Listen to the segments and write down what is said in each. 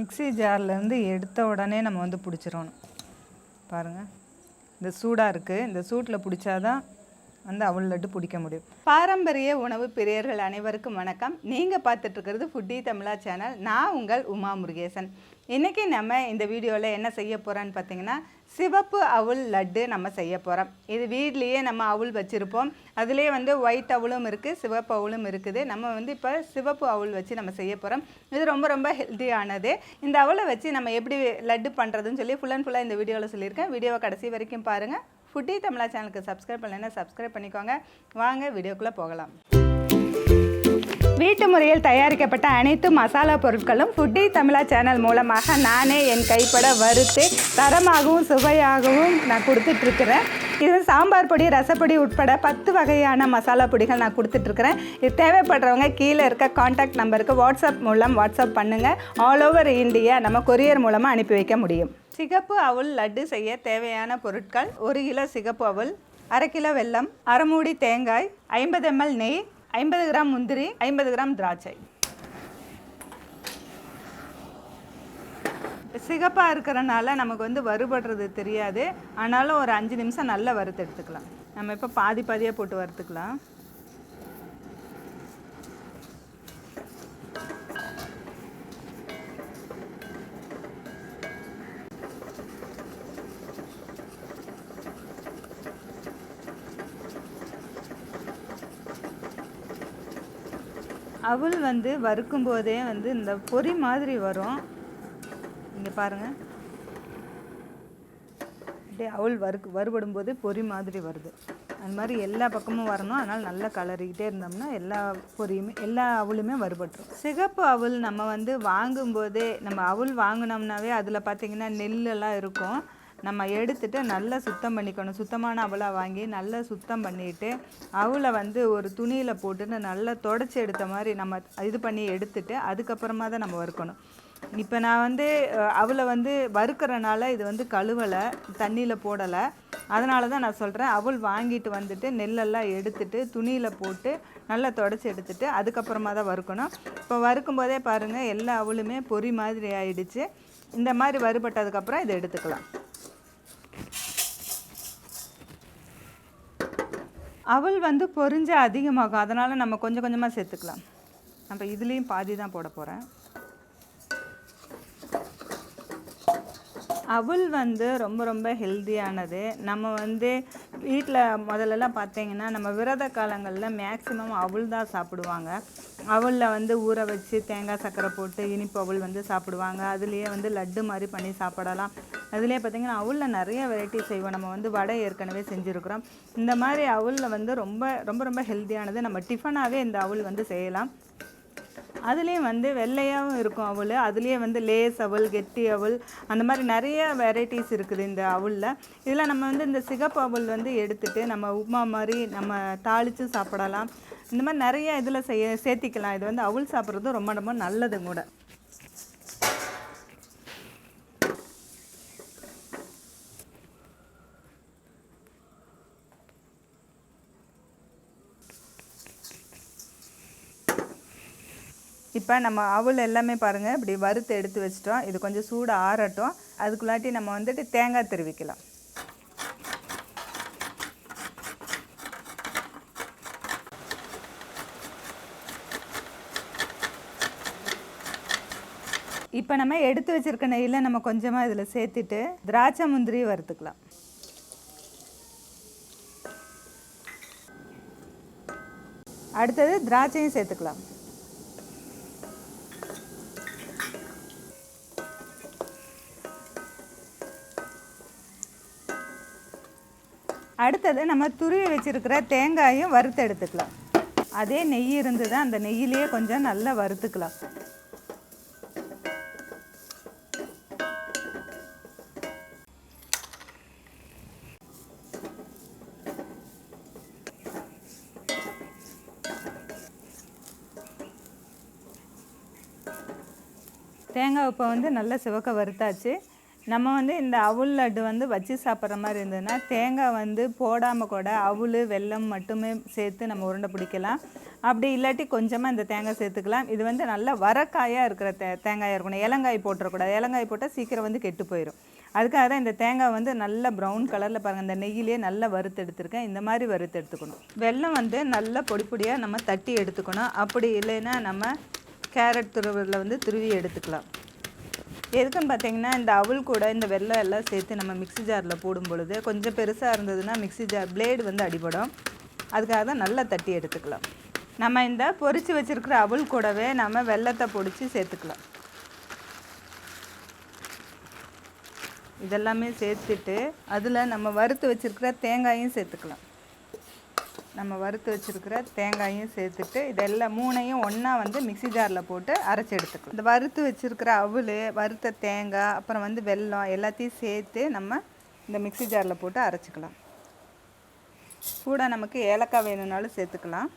Mixie ஜார்லேருந்து எடுத்த உடனே நம்ம வந்து பிடிச்சிடணும். பாருங்கள், இந்த சூடாக இருக்குது. இந்த சூட்டில் பிடிச்சாதான் வந்து அவல் லட்டு பிடிக்க முடியும். பாரம்பரிய உணவு பிரியர்கள் அனைவருக்கும் வணக்கம். நீங்கள் பார்த்துட்ருக்கிறது ஃபுட்டி தமிழா சேனல். நான் உங்கள் உமா முருகேசன். இன்றைக்கி நம்ம இந்த வீடியோவில் என்ன செய்ய போகிறோன்னு பார்த்தீங்கன்னா, சிவப்பு அவுல் லட்டு நம்ம செய்ய போகிறோம். இது வீட்லேயே நம்ம அவுல் வச்சுருப்போம். அதுலேயே வந்து ஒயிட் அவுலும் இருக்குது, சிவப்பு அவுலும் இருக்குது. நம்ம வந்து இப்போ சிவப்பு அவுல் வச்சு நம்ம செய்ய போகிறோம். இது ரொம்ப ரொம்ப ஹெல்த்தியானது. இந்த அவுலை வச்சு நம்ம எப்படி லட்டு பண்ணுறதுன்னு சொல்லி ஃபுல் அண்ட் ஃபுல்லாக இந்த வீடியோவில் சொல்லியிருக்கேன். வீடியோவை கடைசி வரைக்கும் பாருங்கள். ஃபுட்டி தமிழா சேனலுக்கு சப்ஸ்கிரைப் பண்ணலைன்னா சப்ஸ்கிரைப் பண்ணிக்கோங்க. வாங்க வீடியோக்குள்ளே போகலாம். வீட்டு முறையில் தயாரிக்கப்பட்ட அனைத்து மசாலா பொருட்களும் ஃபுட்டி தமிழா சேனல் மூலமாக நானே என் கைப்பட வறுத்து தரமாகவும் சுவையாகவும் நான் கொடுத்துட்ருக்குறேன். இது சாம்பார் பொடி, ரசப்பொடி உட்பட 10 வகையான மசாலா பொடிகள் நான் கொடுத்துட்ருக்குறேன். இது தேவைப்படுறவங்க கீழே இருக்க காண்டாக்ட் நம்பருக்கு வாட்ஸ்அப் பண்ணுங்கள். ஆல் ஓவர் இந்தியா நம்ம கொரியர் மூலமாக அனுப்பி வைக்க முடியும். சிகப்பு அவுல் லட்டு செய்ய தேவையான பொருட்கள்: 1 கிலோ சிகப்பு அவுல், 1/2 கிலோ வெல்லம், 1/2 மூடி தேங்காய், 50 ml நெய், 50 கிராம் முந்திரி, 50 கிராம் திராட்சை. சிகப்பாக இருக்கிறனால நமக்கு வந்து வறுபடுறது தெரியாது. ஆனாலும் ஒரு 5 நிமிஷம் நல்லா வறுத்து எடுத்துக்கலாம். நம்ம இப்போ பாதியாக போட்டு வறுத்துக்கலாம். அவுல் வந்து வறுக்கும் போதே வந்து இந்த பொரி மாதிரி வரும். இங்கே பாருங்கள், அப்படியே அவுல் வறுபடும் போது பொரி மாதிரி வருது. அந்த மாதிரி எல்லா பக்கமும் வரணும். அதனால் நல்லா கலரிக்கிட்டே இருந்தோம்னா எல்லா பொரியுமே, எல்லா அவுளுமே வறுபட்டுரும். சிகப்பு அவுல் நம்ம வந்து வாங்கும்போதே, நம்ம அவுல் வாங்கினோம்னாவே அதில் பார்த்திங்கன்னா நெல்லெல்லாம் இருக்கும். நம்ம எடுத்துகிட்டு நல்லா சுத்தம் பண்ணிக்கணும். சுத்தமான அவலாக வாங்கி நல்லா சுத்தம் பண்ணிவிட்டு அவலை வந்து ஒரு துணியில் போட்டுன்னு நல்லா தொடச்சி எடுத்த மாதிரி நம்ம இது பண்ணி எடுத்துட்டு அதுக்கப்புறமா தான் நம்ம வறுக்கணும். இப்போ நான் வந்து அவலை வந்து வறுக்கிறனால இது வந்து கழுவலை, தண்ணியில் போடலை. அதனால தான் நான் சொல்கிறேன், அவல் வாங்கிட்டு வந்துட்டு நெல்லெல்லாம் எடுத்துட்டு துணியில் போட்டு நல்லா தொடச்சி எடுத்துட்டு அதுக்கப்புறமா தான் வறுக்கணும். இப்போ வறுக்கும் போதே பாருங்கள், எல்லா அவலுமே பொரி மாதிரி ஆயிடுச்சு. இந்த மாதிரி வறுபட்டதுக்கப்புறம் இதை எடுத்துக்கலாம். அவல் வந்து பொரிஞ்சு அதிகமாகும். அதனால் நம்ம கொஞ்சம் கொஞ்சமாக சேர்த்துக்கலாம். நம்ம இதுலேயும் பாதி தான் போட போகிறேன். அவல் வந்து ரொம்ப ரொம்ப ஹெல்த்தியானது. நம்ம வந்து வீட்டில் முதல்லலாம் பார்த்திங்கன்னா நம்ம விரத காலங்களில் மேக்ஸிமம் அவல் தான் சாப்பிடுவாங்க. அவலில் வந்து ஊற வச்சு தேங்காய் சர்க்கரை போட்டு இனிப்பு அவல் வந்து சாப்பிடுவாங்க. அதுலேயே வந்து லட்டு மாதிரி பண்ணி சாப்பிடலாம். அதுலேயே பார்த்திங்கன்னா அவலில் நிறைய வெரைட்டி செய்வோம். நம்ம வந்து வடை ஏற்கனவே செஞ்சுருக்குறோம். இந்த மாதிரி அவலில் வந்து ரொம்ப ரொம்ப ரொம்ப ஹெல்த்தியானது. நம்ம டிஃபனாகவே இந்த அவல் வந்து செய்யலாம். அதுலேயும் வந்து வெள்ளையாகவும் இருக்கும் அவல். அதுலேயே வந்து லேஸ் அவல், கெட்டி அவல், அந்த மாதிரி நிறைய வெரைட்டிஸ் இருக்குது இந்த அவலில். இதில் நம்ம வந்து இந்த சிகப்பு அவல் வந்து எடுத்துகிட்டு நம்ம உப்புமா மாதிரி நம்ம தாளித்து சாப்பிடலாம். இந்த மாதிரி நிறைய இதில் சேர்த்திக்கலாம். இது வந்து அவல் சாப்பிட்றது ரொம்ப ரொம்ப நல்லது கூட. இப்போ நம்ம அவல் எல்லாமே பாருங்கள் இப்படி வறுத்து எடுத்து வச்சிட்டோம். இது கொஞ்சம் சூடு ஆறட்டும். அதுக்குள்ளாட்டி நம்ம வந்துட்டு தேங்காய் திருவிக்கலாம். இப்போ நம்ம எடுத்து வச்சுருக்க நெய்யில் நம்ம கொஞ்சமாக இதில் சேர்த்துட்டு திராட்சை முந்திரி வறுத்துக்கலாம். அடுத்தது திராட்சையும் சேர்த்துக்கலாம். அடுத்தது நம்ம துருவி வச்சுருக்கிற தேங்காயும் வறுத்து எடுத்துக்கலாம். அதே நெய் இருந்து தான் அந்த நெய்யிலேயே கொஞ்சம் நல்லா வறுத்துக்கலாம். தேங்காய் இப்போ வந்து நல்லா சிவக்க வறுத்தாச்சு. நம்ம வந்து இந்த அவுள் லட்டு வந்து வச்சு சாப்பிட்ற மாதிரி இருந்ததுன்னா தேங்காய் வந்து போடாமல் கூட அவுள் வெல்லம் மட்டுமே சேர்த்து நம்ம உருண்டை பிடிக்கலாம். அப்படி இல்லாட்டி கொஞ்சமாக இந்த தேங்காய் சேர்த்துக்கலாம். இது வந்து நல்லா வரக்காயாக இருக்கிற தேங்காயாக இருக்கணும். இலங்காய் போட்டுறக்கூடாது. இலங்காய் போட்டால் சீக்கிரம் வந்து கெட்டு போயிடும். அதுக்காக தான் இந்த தேங்காய் வந்து நல்லா ப்ரௌன் கலரில் பாருங்கள், இந்த நெய்யிலே நல்லா வறுத்து எடுத்துருக்கேன். இந்த மாதிரி வறுத்து எடுத்துக்கணும். வெல்லம் வந்து நல்லா பொடி பொடியாக நம்ம தட்டி எடுத்துக்கணும். அப்படி இல்லைன்னா நம்ம கேரட் துருவலில் வந்து துருவி எடுத்துக்கலாம். எதுக்குன்னு பார்த்தீங்கன்னா இந்த அவுள் கூட இந்த வெல்லம் எல்லாம் சேர்த்து நம்ம மிக்ஸி ஜாரில் போடும் பொழுது கொஞ்சம் பெருசாக இருந்ததுன்னா மிக்ஸி ஜார் பிளேடு வந்து அடிபடும். அதுக்காக தான் நல்லா தட்டி எடுத்துக்கலாம். நம்ம இந்த பொரித்து வச்சுருக்கிற அவுள் கூடவே நம்ம வெல்லத்தை பொடிச்சு சேர்த்துக்கலாம். இதெல்லாமே சேர்த்துட்டு அதில் நம்ம வறுத்து வச்சுருக்கிற தேங்காயும் சேர்த்துக்கலாம். நம்ம வறுத்து வச்சுருக்கிற தேங்காயும் சேர்த்துட்டு இதெல்லாம் மூணையும் ஒன்றா வந்து மிக்ஸி ஜாரில் போட்டு அரைச்சி எடுத்துக்கலாம். இந்த வறுத்து வச்சுருக்கிற அவுள், வறுத்த தேங்காய், அப்புறம் வந்து வெல்லம் எல்லாத்தையும் சேர்த்து நம்ம இந்த மிக்ஸி ஜாரில் போட்டு அரைச்சிக்கலாம். கூட நமக்கு ஏலக்காய் வேணும்னாலும் சேர்த்துக்கலாம்.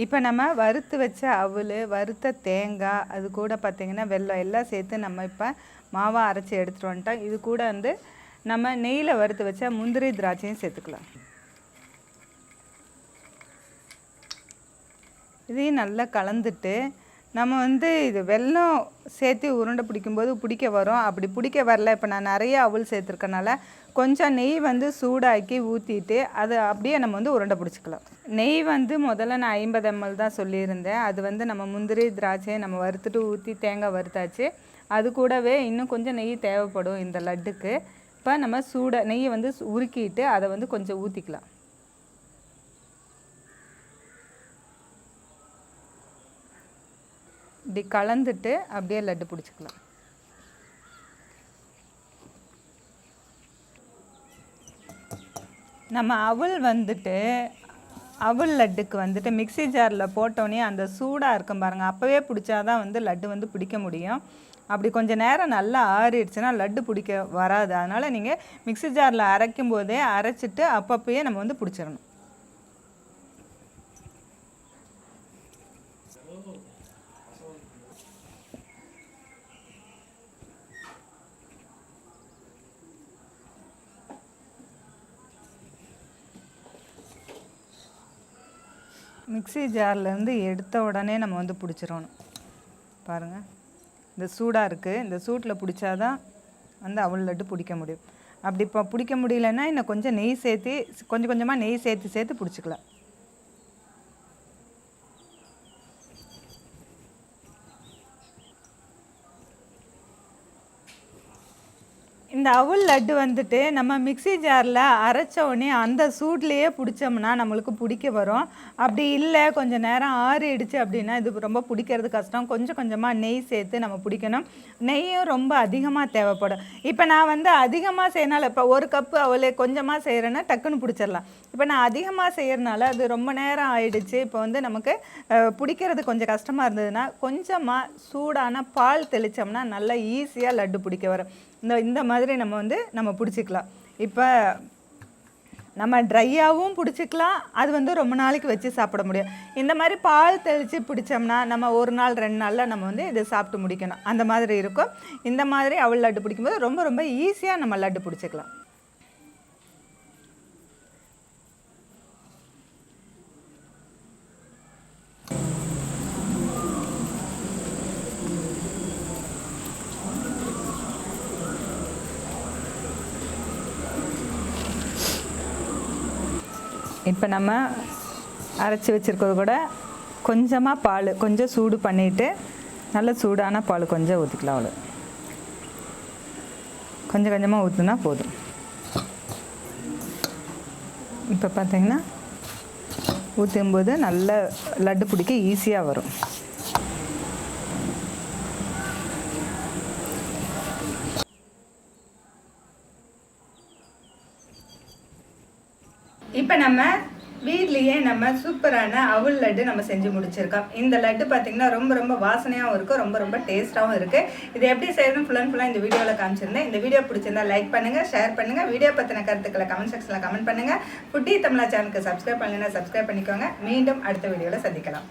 இப்போ நம்ம வறுத்து வச்ச அவுள், வறுத்த தேங்காய், அது கூட பார்த்திங்கன்னா வெல்லம் எல்லாம் சேர்த்து நம்ம இப்போ மாவாக அரைச்சி எடுத்துகிட்டு வந்துட்டோம். இது கூட வந்து நம்ம நெய்யில் வறுத்து வச்ச முந்திரி திராட்சையும் சேர்த்துக்கலாம். இதையும் நல்லா கலந்துட்டு நம்ம வந்து இது வெல்லம் சேர்த்து உருண்டை பிடிக்கும்போது பிடிக்க வரும். அப்படி பிடிக்க வரல, இப்போ நான் நிறைய அவுள் சேர்த்துருக்கனால கொஞ்சம் நெய் வந்து சூடாக்கி ஊற்றிட்டு அது அப்படியே நம்ம வந்து உருண்டை பிடிச்சிக்கலாம். நெய் வந்து முதல்ல நான் 50 ml தான் சொல்லியிருந்தேன். அது வந்து நம்ம முந்திரி திராட்சையை நம்ம வறுத்துட்டு ஊற்றி தேங்காய் வறுத்தாச்சு. அது கூடவே இன்னும் கொஞ்சம் நெய் தேவைப்படும் இந்த லட்டுக்கு. இப்போ நம்ம நெய்யை வந்து உருக்கிட்டு அதை வந்து கொஞ்சம் ஊற்றிக்கலாம். இப்படி கலந்துட்டு அப்படியே லட்டு பிடிச்சிக்கலாம். நம்ம அவுள் வந்துட்டு அவுள் லட்டுக்கு வந்துட்டு மிக்ஸி ஜாரில் போட்டோன்னே அந்த சூடாக இருக்கும் பாருங்கள், அப்போவே பிடிச்சாதான் வந்து லட்டு வந்து பிடிக்க முடியும். அப்படி கொஞ்சம் நேரம் நல்லா ஆறிடுச்சுன்னா லட்டு பிடிக்க வராது. அதனால் நீங்கள் மிக்ஸி ஜாரில் அரைக்கும் போதே அரைச்சிட்டு அப்பப்போயே நம்ம வந்து பிடிச்சிடணும். மிக்ஸி ஜார்லேருந்து எடுத்த உடனே நம்ம வந்து பிடிச்சிடணும். பாருங்கள், இந்த சூடாக இருக்குது, இந்த சூட்டில் பிடிச்சாதான் வந்து அவுள் லட்டு பிடிக்க முடியும். அப்படி இப்போ பிடிக்க முடியலன்னா இன்னும் கொஞ்சம் நெய் சேர்த்து கொஞ்சம் கொஞ்சமாக நெய் சேர்த்து பிடிச்சிக்கலாம். இந்த அவுள் லட்டு வந்துட்டு நம்ம மிக்ஸி ஜாரில் அரைச்ச உடனே அந்த சூட்லேயே பிடிச்சோம்னா நம்மளுக்கு பிடிக்க வரும். அப்படி இல்லை கொஞ்சம் நேரம் ஆறிடுச்சு அப்படின்னா இது ரொம்ப பிடிக்கிறது கஷ்டம். கொஞ்சம் கொஞ்சமாக நெய் சேர்த்து நம்ம பிடிக்கணும். நெய்யும் ரொம்ப அதிகமாக தேவைப்படும். இப்போ நான் வந்து அதிகமாக செய்யறனால, இப்போ 1 கப்பு அவளே கொஞ்சமாக செய்கிறேன்னா டக்குன்னு பிடிச்சிடலாம். இப்போ நான் அதிகமாக செய்கிறனால அது ரொம்ப நேரம் ஆயிடுச்சு. இப்போ வந்து நமக்கு பிடிக்கிறது கொஞ்சம் கஷ்டமாக இருந்ததுன்னா கொஞ்சமாக சூடான பால் தெளித்தோம்னா நல்லா ஈஸியாக லட்டு பிடிக்க வரும். இந்த மாதிரி நம்ம பிடிச்சிக்கலாம். இப்போ நம்ம ட்ரையாகவும் பிடிச்சிக்கலாம், அது வந்து ரொம்ப நாளைக்கு வச்சு சாப்பிட முடியும். இந்த மாதிரி பால் தெளித்து பிடிச்சோம்னா நம்ம 1 நாள் 2 நாளில் நம்ம வந்து இதை சாப்பிட்டு முடிக்கணும். அந்த மாதிரி இருக்கும். இந்த மாதிரி அவுள் லட்டு பிடிக்கும்போது ரொம்ப ரொம்ப ஈஸியாக நம்ம லட்டு பிடிச்சிக்கலாம். இப்போ நம்ம அரைச்சி வச்சுருக்கிறது கூட கொஞ்சமாக பால் கொஞ்சம் சூடு பண்ணிவிட்டு நல்ல சூடான பால் கொஞ்சம் ஊற்றிக்கலாம். அவ்வளோ கொஞ்சம் கொஞ்சமாக ஊற்றுனா போதும். இப்போ பார்த்திங்கன்னா ஊற்றும்போது நல்ல லட்டு பிடிக்க ஈஸியாக வரும். இப்போ நம்ம வீட்லேயே நம்ம சூப்பரான அவுள் லட்டு நம்ம செஞ்சு முடிச்சிருக்கோம். இந்த லட்டு பார்த்திங்கன்னா ரொம்ப ரொம்ப வாசனையாகவும் இருக்கும், ரொம்ப ரொம்ப டேஸ்ட்டாகவும் இருக்குது. இது எப்படி செய்யணும் ஃபுல்லாக இந்த வீடியோவில் காமிச்சிருந்தேன். இந்த வீடியோ பிடிச்சிருந்தா லைக் பண்ணுங்கள், ஷேர் பண்ணுங்கள். வீடியோ பற்றின கருத்துக்களை கமெண்ட் செக்ஷனில் கமெண்ட் பண்ணுங்கள். ஃபுட்டி தமிழா சேனலுக்கு சப்ஸ்கிரைப் பண்ணலைன்னா சப்ஸ்கிரைப் பண்ணிக்கோங்க. மீண்டும் அடுத்த வீடியோவில் சந்திக்கலாம்.